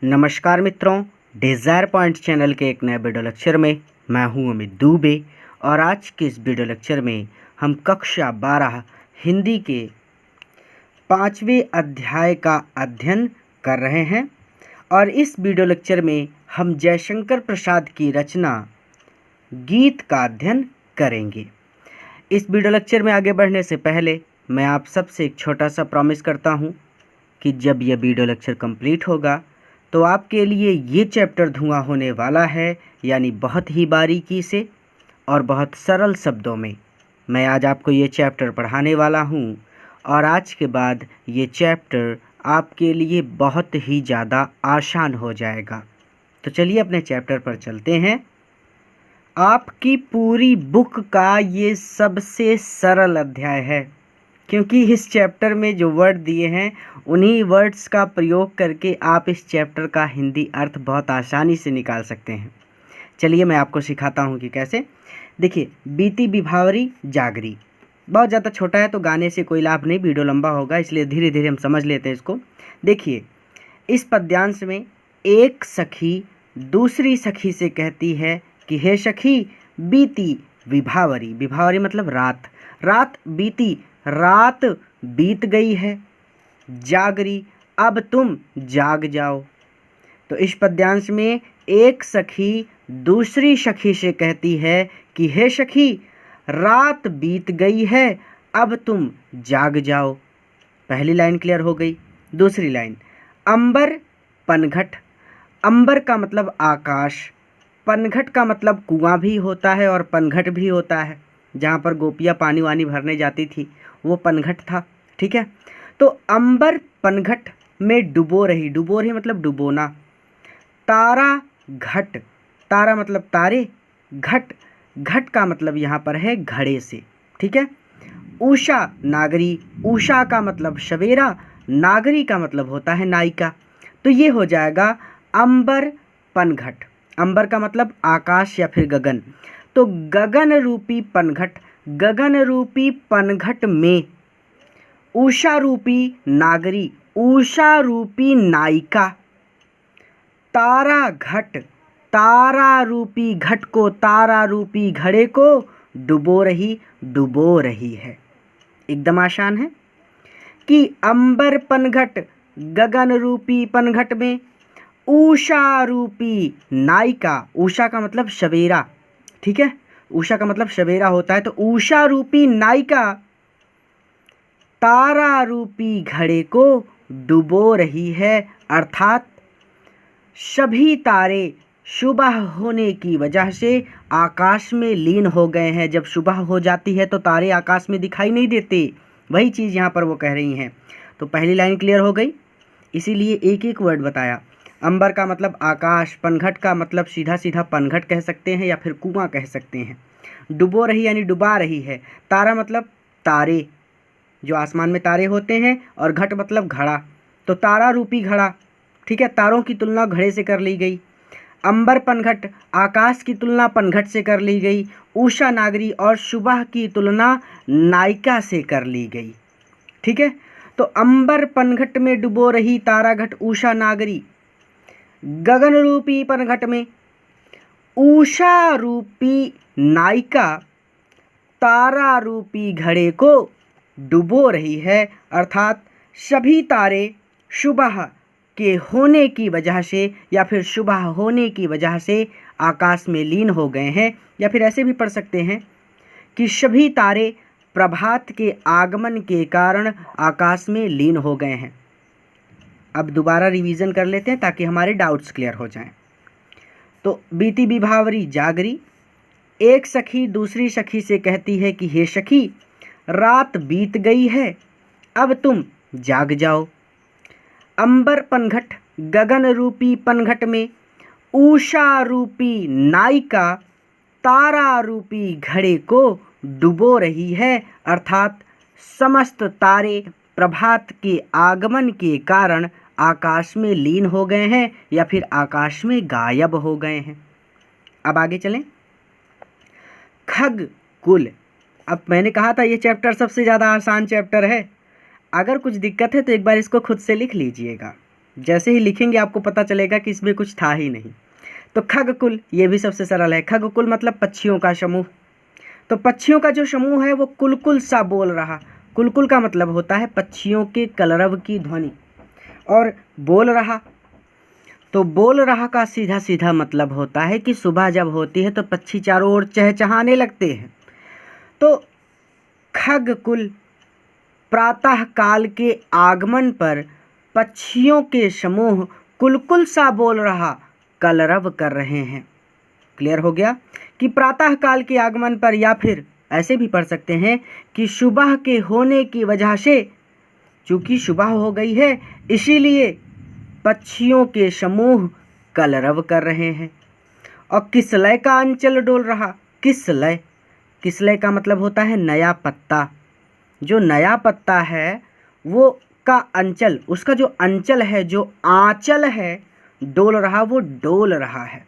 नमस्कार मित्रों, desire point channel के एक नए वीडियो लेक्चर में मैं हूं अमित दुबे। और आज के इस वीडियो लेक्चर में हम कक्षा 12 हिंदी के 5वें अध्याय का अध्ययन कर रहे हैं। और इस वीडियो लेक्चर में हम जयशंकर प्रसाद की रचना गीत का अध्ययन करेंगे। इस वीडियो लेक्चर में आगे बढ़ने से पहले मैं आप सबसे एक छोटा सा प्रॉमिस करता हूं कि जब यह वीडियो लेक्चर कंप्लीट होगा तो आपके लिए ये चैप्टर धुआं होने वाला है, यानी बहुत ही बारीकी से और बहुत सरल शब्दों में मैं आज आपको ये चैप्टर पढ़ाने वाला हूँ। और आज के बाद ये चैप्टर आपके लिए बहुत ही ज़्यादा आसान हो जाएगा। तो चलिए अपने चैप्टर पर चलते हैं। आपकी पूरी बुक का ये सबसे सरल अध्याय है, क्योंकि इस चैप्टर में जो वर्ड दिए हैं उन्हीं वर्ड्स का प्रयोग करके आप इस चैप्टर का हिंदी अर्थ बहुत आसानी से निकाल सकते हैं। चलिए मैं आपको सिखाता हूँ कि कैसे। देखिए, बीती बिभावरी जागरी बहुत ज़्यादा छोटा है तो गाने से कोई लाभ नहीं, वीडियो लंबा होगा, इसलिए धीरे धीरे हम समझ लेते हैं इसको। देखिए, इस पद्यांश में एक सखी दूसरी सखी से कहती है कि हे सखी बीती विभावरी, विभावरी मतलब रात, रात बीती, रात बीत गई है, जागरी अब तुम जाग जाओ। तो इस पद्यांश में एक सखी दूसरी सखी से कहती है कि हे सखी रात बीत गई है, अब तुम जाग जाओ। पहली लाइन क्लियर हो गई। दूसरी लाइन, अंबर पनघट, अंबर का मतलब आकाश, पनघट का मतलब कुआं भी होता है और पनघट भी होता है। जहाँ पर गोपियाँ पानी वानी भरने जाती थी वो पनघट था, ठीक है। तो अंबर पनघट में डुबो रही, डुबो रही मतलब डुबोना। तारा घट, तारा मतलब तारे, घट, घट का मतलब यहाँ पर है घड़े से, ठीक है। उषा नागरी, उषा का मतलब सवेरा, नागरी का मतलब होता है नायिका। तो ये हो जाएगा अंबर पनघट। अंबर का मतलब आकाश या फिर गगन। तो गगन रूपी पनघट, गगन रूपी पनघट में उषा रूपी नागरी, उषा रूपी नायिका, तारा घट, तारा रूपी घट को, तारा रूपी घड़े को डुबो रही, डुबो रही है। एकदम आसान है कि अंबर पनघट, गगन रूपी पनघट में उषा रूपी नायिका, उषा का मतलब सवेरा, ठीक है, उषा का मतलब सवेरा होता है। तो उषा रूपी नायिका तारा रूपी घड़े को डुबो रही है, अर्थात सभी तारे सुबह होने की वजह से आकाश में लीन हो गए हैं। जब सुबह हो जाती है तो तारे आकाश में दिखाई नहीं देते, वही चीज़ यहाँ पर वो कह रही हैं। तो पहली लाइन क्लियर हो गई, इसीलिए एक एक वर्ड बताया। अंबर का मतलब आकाश, पनघट का मतलब सीधा सीधा पनघट कह सकते हैं या फिर कुआं कह सकते हैं। डुबो रही यानी डुबा रही है। तारा मतलब तारे, जो आसमान में तारे होते हैं, और घट मतलब घड़ा, तो तारा रूपी घड़ा, ठीक है। तारों की तुलना घड़े से कर ली गई। अंबर पनघट, आकाश की तुलना पनघट से कर ली गई। उषा नागरी और सुबह की तुलना नायिका से कर ली गई, ठीक है। तो अंबर पनघट में डुबो रही तारा घट उषा नागरी, गगन रूपी पनघट में उषा रूपी नायिका तारा रूपी घड़े को डुबो रही है, अर्थात सभी तारे सुबह के होने की वजह से या फिर सुबह होने की वजह से आकाश में लीन हो गए हैं। या फिर ऐसे भी पढ़ सकते हैं कि सभी तारे प्रभात के आगमन के कारण आकाश में लीन हो गए हैं। अब दोबारा रिवीजन कर लेते हैं ताकि हमारे डाउट्स क्लियर हो जाएं। तो बीती बिभावरी जागरी, एक सखी दूसरी सखी से कहती है कि हे सखी रात बीत गई है, अब तुम जाग जाओ। अंबर पनघट, गगन रूपी पनघट में उषा रूपी नायिका तारा रूपी घड़े को डुबो रही है, अर्थात समस्त तारे प्रभात के आगमन के कारण आकाश में लीन हो गए हैं या फिर आकाश में गायब हो गए हैं। अब आगे चलें। खग कुल, अब मैंने कहा था ये चैप्टर सबसे ज़्यादा आसान चैप्टर है। अगर कुछ दिक्कत है तो एक बार इसको खुद से लिख लीजिएगा। जैसे ही लिखेंगे आपको पता चलेगा कि इसमें कुछ था ही नहीं। तो खगकुल, ये भी सबसे सरल है। खगकुल मतलब पक्षियों का समूह। तो पक्षियों का जो समूह है वो कुलकुल सा बोल रहा। कुलकुल का मतलब होता है पक्षियों के कलरव की ध्वनि, और बोल रहा, तो बोल रहा का सीधा सीधा मतलब होता है कि सुबह जब होती है तो पक्षी चारों ओर चहचहाने लगते हैं। तो खगकुल, प्रातः काल के आगमन पर पक्षियों के समूह कुलकुल सा बोल रहा कलरव कर रहे हैं। क्लियर हो गया कि प्रातः काल के आगमन पर, या फिर ऐसे भी पढ़ सकते हैं कि सुबह के होने की वजह से, चूंकि सुबह हो गई है इसीलिए पक्षियों के समूह कलरव कर रहे हैं। और किसलय का अंचल डोल रहा। किसलय, किसलय का मतलब होता है नया पत्ता। जो नया पत्ता है वो का अंचल, उसका जो अंचल है, जो आंचल है, डोल रहा, वो डोल रहा है।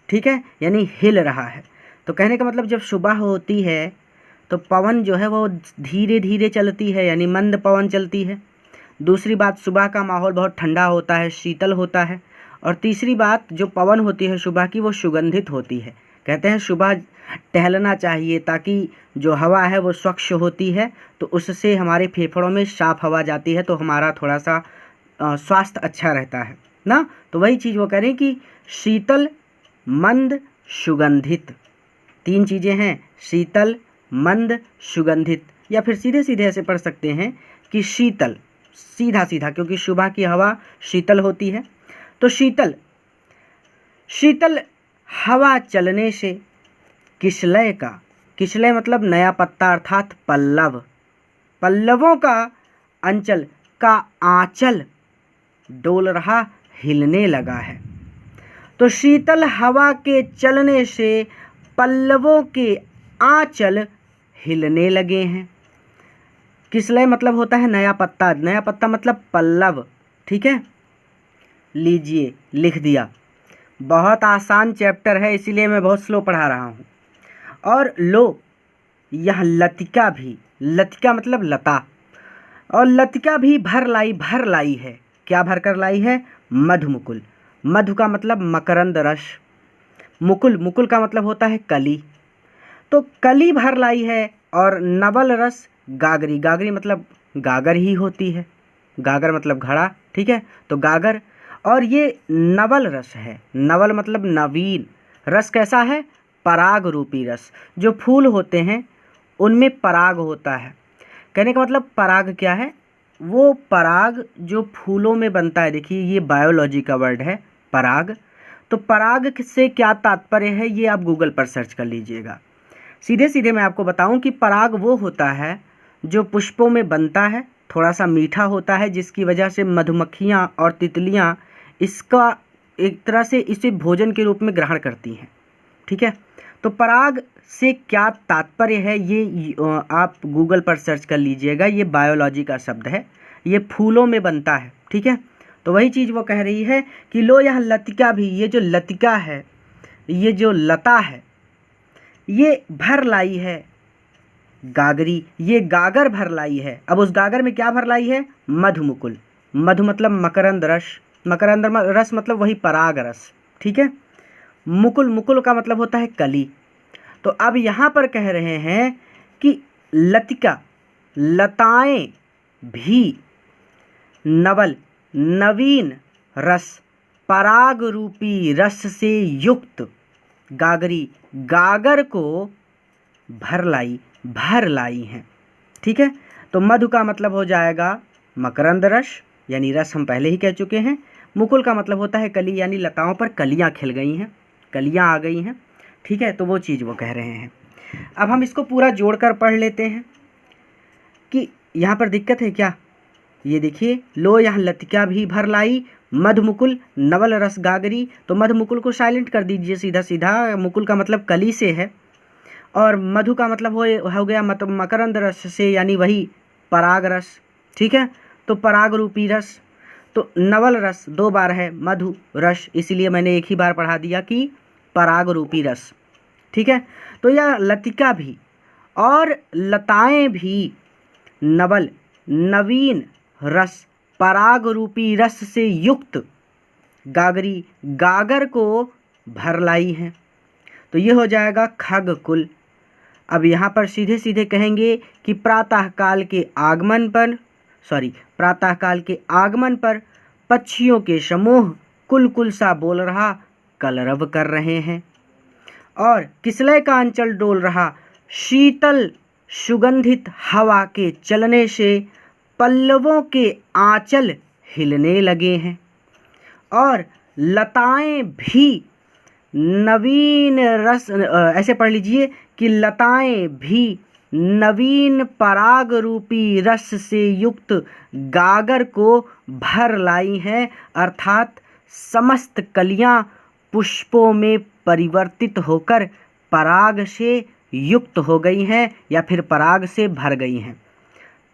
ठीक है, यानी हिल रहा है। तो कहने का मतलब जब सुबह होती है तो पवन जो है वो धीरे धीरे चलती है, यानी मंद पवन चलती है। दूसरी बात, सुबह का माहौल बहुत ठंडा होता है, शीतल होता है। और तीसरी बात, जो पवन होती है सुबह की वो सुगंधित होती है। कहते हैं सुबह टहलना चाहिए ताकि जो हवा है वो स्वच्छ होती है, तो उससे हमारे फेफड़ों में साफ हवा जाती है, तो हमारा थोड़ा सा स्वास्थ्य अच्छा रहता है ना। तो वही चीज़ वो कह रहे हैं कि शीतल, मंद, सुगंधित, तीन चीज़ें हैं, शीतल, मंद, सुगंधित। या फिर सीधे सीधे ऐसे पढ़ सकते हैं कि शीतल, सीधा सीधा, क्योंकि सुबह की हवा शीतल होती है। तो शीतल, शीतल हवा चलने से किसलय का, किसलय मतलब नया पत्ता अर्थात पल्लव, पल्लवों का अंचल का आंचल डोल रहा, हिलने लगा है। तो शीतल हवा के चलने से पल्लवों के आंचल हिलने लगे हैं। किसलय मतलब होता है नया पत्ता, नया पत्ता मतलब पल्लव। ठीक है, लीजिए लिख दिया। बहुत आसान चैप्टर है इसीलिए मैं बहुत स्लो पढ़ा रहा हूँ। और लो, यह लतिका भी, लतिका मतलब लता, और लतिका भी भर लाई, भर लाई है। क्या भर कर लाई है? मधुमुकुल। मधु का मतलब मकरंद रस, मुकुल, मुकुल का मतलब होता है कली, तो कली भर लाई है। और नवल रस गागरी, गागरी मतलब गागर ही होती है, गागर मतलब घड़ा। ठीक है, तो गागर, और ये नवल रस है। नवल मतलब नवीन, रस कैसा है? पराग रूपी रस। जो फूल होते हैं उनमें पराग होता है। कहने का मतलब पराग क्या है? वो पराग जो फूलों में बनता है। देखिए ये बायोलॉजी का वर्ड है पराग। तो पराग से क्या तात्पर्य है ये आप गूगल पर सर्च कर लीजिएगा। सीधे सीधे मैं आपको बताऊं कि पराग वो होता है जो पुष्पों में बनता है, थोड़ा सा मीठा होता है, जिसकी वजह से मधुमक्खियाँ और तितलियाँ इसका एक तरह से इसे भोजन के रूप में ग्रहण करती हैं। ठीक है, तो पराग से क्या तात्पर्य है ये आप गूगल पर सर्च कर लीजिएगा। ये बायोलॉजी का शब्द है, ये फूलों में बनता है। ठीक है, तो वही चीज़ वो कह रही है कि लो यह लतिका भी, ये जो लतिका है, ये जो लता है, ये भर लाई है गागरी, ये गागर भर लाई है। अब उस गागर में क्या भर लाई है? मधुमुकुल। मधु मतलब मकरंद रस, मकरंद रस मतलब वही पराग रस। ठीक है, मुकुल, मुकुल का मतलब होता है कली। तो अब यहाँ पर कह रहे हैं कि लतिका, लताएं भी नवल, नवीन रस, पराग रूपी रस से युक्त गागरी, गागर को भर लाई, भर लाई हैं। ठीक है, तो मधु का मतलब हो जाएगा मकरंद रस, यानी रस हम पहले ही कह चुके हैं। मुकुल का मतलब होता है कली, यानी लताओं पर कलियां खिल गई हैं, कलियां आ गई हैं। ठीक है, तो वो चीज़ वो कह रहे हैं। अब हम इसको पूरा जोड़कर पढ़ लेते हैं कि यहाँ पर दिक्कत है क्या। ये देखिए, लो यहाँ लतिका भी भर लाई, मधुमुकुल नवल रस गागरी। तो मधुमुकुल को साइलेंट कर दीजिए सीधा सीधा, मुकुल का मतलब कली से है, और मधु का मतलब हो गया मकरंद रस से, यानी वही पराग रस। ठीक है, तो पराग रूपी रस। तो नवल रस 2 बार है, मधु रस, इसलिए मैंने एक ही बार पढ़ा दिया कि पराग रूपी रस। ठीक है, तो यह लतिका भी और लताएं भी नवल, नवीन रस, पराग रूपी रस से युक्त गागरी गागर को भर लाई है। तो ये हो जाएगा खग कुल। अब यहाँ पर सीधे सीधे कहेंगे कि प्रातःकाल के आगमन पर पक्षियों के समूह कुल कुल सा बोल रहा कलरव कर रहे हैं और किसलय का अंचल डोल रहा, शीतल सुगंधित हवा के चलने से पल्लवों के आंचल हिलने लगे हैं और लताएं भी नवीन रस, ऐसे पढ़ लीजिए कि लताएं भी नवीन पराग रूपी रस से युक्त गागर को भर लाई हैं, अर्थात समस्त कलियां पुष्पों में परिवर्तित होकर पराग से युक्त हो गई हैं या फिर पराग से भर गई हैं।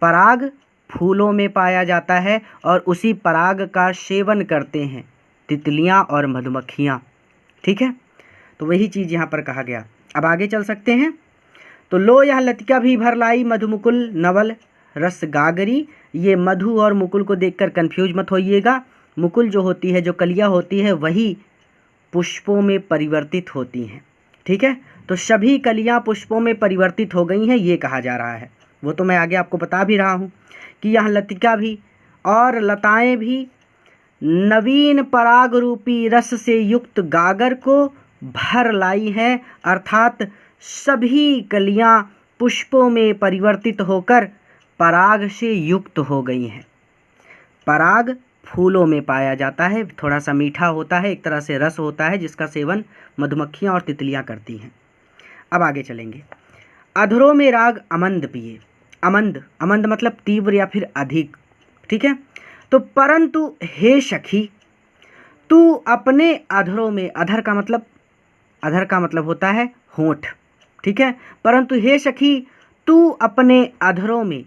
पराग फूलों में पाया जाता है और उसी पराग का सेवन करते हैं तितलियां और मधुमक्खियां। ठीक है, तो वही चीज़ यहाँ पर कहा गया। अब आगे चल सकते हैं। तो लो यह लतिका भी भर लाई मधुमुकुल नवल रस गागरी। ये मधु और मुकुल को देखकर कंफ्यूज मत होइएगा। मुकुल जो होती है, जो कलियाँ होती है, वही पुष्पों में परिवर्तित होती हैं। ठीक है, तो सभी कलियाँ पुष्पों में परिवर्तित हो गई हैं, ये कहा जा रहा है। वो तो मैं आगे आपको बता भी रहा हूँ कि यह लतिका भी और लताएं भी नवीन पराग रूपी रस से युक्त गागर को भर लाई हैं, अर्थात सभी कलियां पुष्पों में परिवर्तित होकर पराग से युक्त हो गई हैं। पराग फूलों में पाया जाता है, थोड़ा सा मीठा होता है, एक तरह से रस होता है जिसका सेवन मधुमक्खियां और तितलियां करती हैं। अब आगे चलेंगे। अधरों में राग अमंद पिए। अमंद, अमंद मतलब तीव्र या फिर अधिक। ठीक है, तो परंतु हे सखी तू अपने अधरों में, अधर का मतलब होता है होंठ। ठीक है, परंतु हे सखी तू अपने अधरों में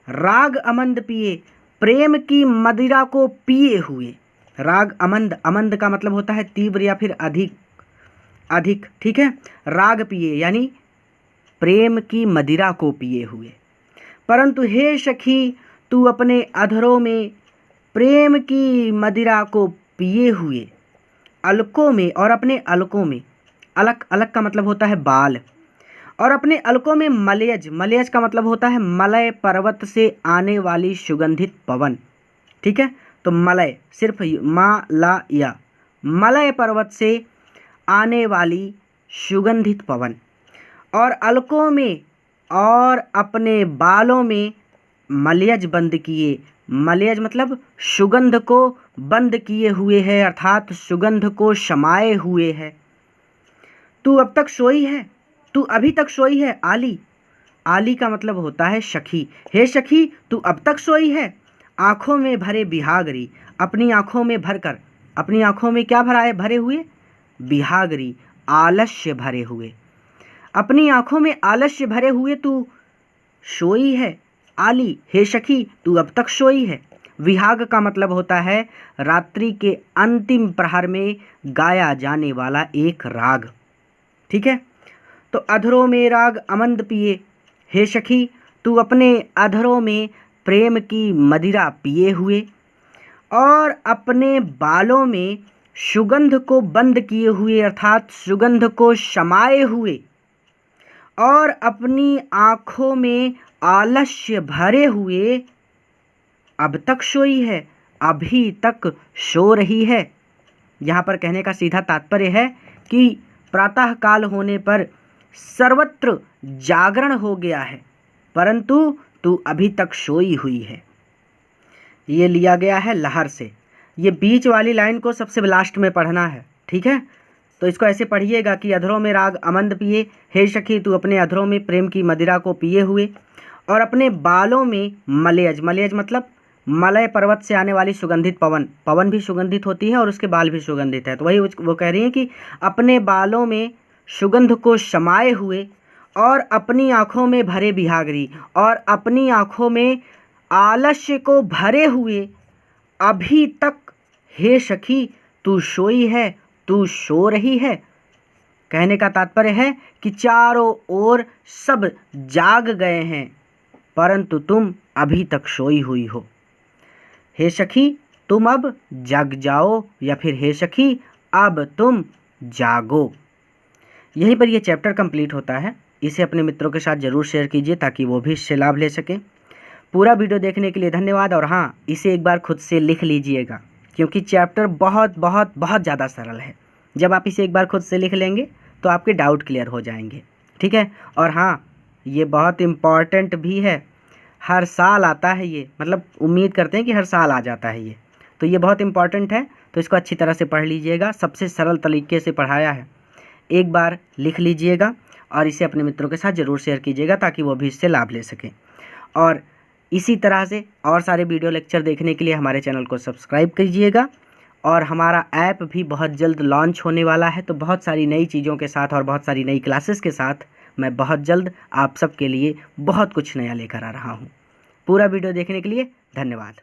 राग अमंद पिए, प्रेम की मदिरा को पिए हुए। राग अमंद, अमंद का मतलब होता है तीव्र या फिर अधिक। ठीक है, राग पिए यानी प्रेम की मदिरा को पिए हुए। परंतु हे सखी तू अपने अधरों में प्रेम की मदिरा को पिए हुए अलकों में और अपने अलकों में, अलक, अलक का मतलब होता है बाल, और अपने अलकों में मलयज, मलयज का मतलब होता है मलय पर्वत से आने वाली सुगंधित पवन। ठीक है, तो मलय सिर्फ या मलय पर्वत से आने वाली सुगंधित पवन, और अलकों में और अपने बालों में मलयज बंद किए। मलयज मतलब सुगंध को बंद किए हुए है, अर्थात सुगंध को समाये हुए है। तू अब तक सोई है, तू अभी तक सोई है। आली, आली का मतलब होता है सखी। हे सखी तू अब तक सोई है। आँखों में भरे बिहागरी, अपनी आँखों में भरकर, अपनी आँखों में क्या भरा है, भरे हुए बिहागरी, आलस्य भरे हुए। अपनी आँखों में आलस्य भरे हुए तू सोई है। आली, हे सखी तू अब तक सोई है। विहाग का मतलब होता है रात्रि के अंतिम प्रहर में गाया जाने वाला एक राग। ठीक है, तो अधरों में राग अमंद पिए, हे सखी तू अपने अधरों में प्रेम की मदिरा पिए हुए और अपने बालों में सुगंध को बंद किए हुए, अर्थात सुगंध को समाये हुए, और अपनी आँखों में आलस्य भरे हुए अब तक सोई है, अभी तक सो रही है। यहाँ पर कहने का सीधा तात्पर्य है कि प्रातः काल होने पर सर्वत्र जागरण हो गया है, परंतु तू अभी तक सोई हुई है। ये लिया गया है लहर से। ये बीच वाली लाइन को सबसे लास्ट में पढ़ना है। ठीक है, तो इसको ऐसे पढ़िएगा कि अधरों में राग अमंद पिए, हे सखी तू अपने अधरों में प्रेम की मदिरा को पिए हुए और अपने बालों में मलयज, मलयज मतलब मलय पर्वत से आने वाली सुगंधित पवन, पवन भी सुगंधित होती है और उसके बाल भी सुगंधित है। तो वही वो कह रही हैं कि अपने बालों में सुगंध को समाये हुए और अपनी आँखों में भरे बिहागरी और अपनी आँखों में आलस्य को भरे हुए अभी तक हे सखी तू सोई है, तू सो रही है। कहने का तात्पर्य है कि चारों ओर सब जाग गए हैं परंतु तुम अभी तक सोई हुई हो। हे सखी तुम अब जग जाओ, या फिर हे सखी अब तुम जागो। यहीं पर यह चैप्टर कंप्लीट होता है। इसे अपने मित्रों के साथ ज़रूर शेयर कीजिए ताकि वो भी इससे लाभ ले सकें। पूरा वीडियो देखने के लिए धन्यवाद। और हाँ, इसे एक बार खुद से लिख लीजिएगा क्योंकि चैप्टर बहुत बहुत बहुत ज़्यादा सरल है। जब आप इसे एक बार खुद से लिख लेंगे तो आपके डाउट क्लियर हो जाएंगे, ठीक है। और हाँ, ये बहुत इम्पॉर्टेंट भी है, हर साल आता है ये, मतलब उम्मीद करते हैं कि हर साल आ जाता है ये, तो ये बहुत इम्पॉर्टेंट है। तो इसको अच्छी तरह से पढ़ लीजिएगा, सबसे सरल तरीके से पढ़ाया है। एक बार लिख लीजिएगा और इसे अपने मित्रों के साथ ज़रूर शेयर कीजिएगा ताकि वो भी इससे लाभ ले सकें। और इसी तरह से और सारे वीडियो लेक्चर देखने के लिए हमारे चैनल को सब्सक्राइब कीजिएगा। और हमारा ऐप भी बहुत जल्द लॉन्च होने वाला है, तो बहुत सारी नई चीज़ों के साथ और बहुत सारी नई क्लासेस के साथ मैं बहुत जल्द आप सबके लिए बहुत कुछ नया लेकर आ रहा हूँ। पूरा वीडियो देखने के लिए धन्यवाद।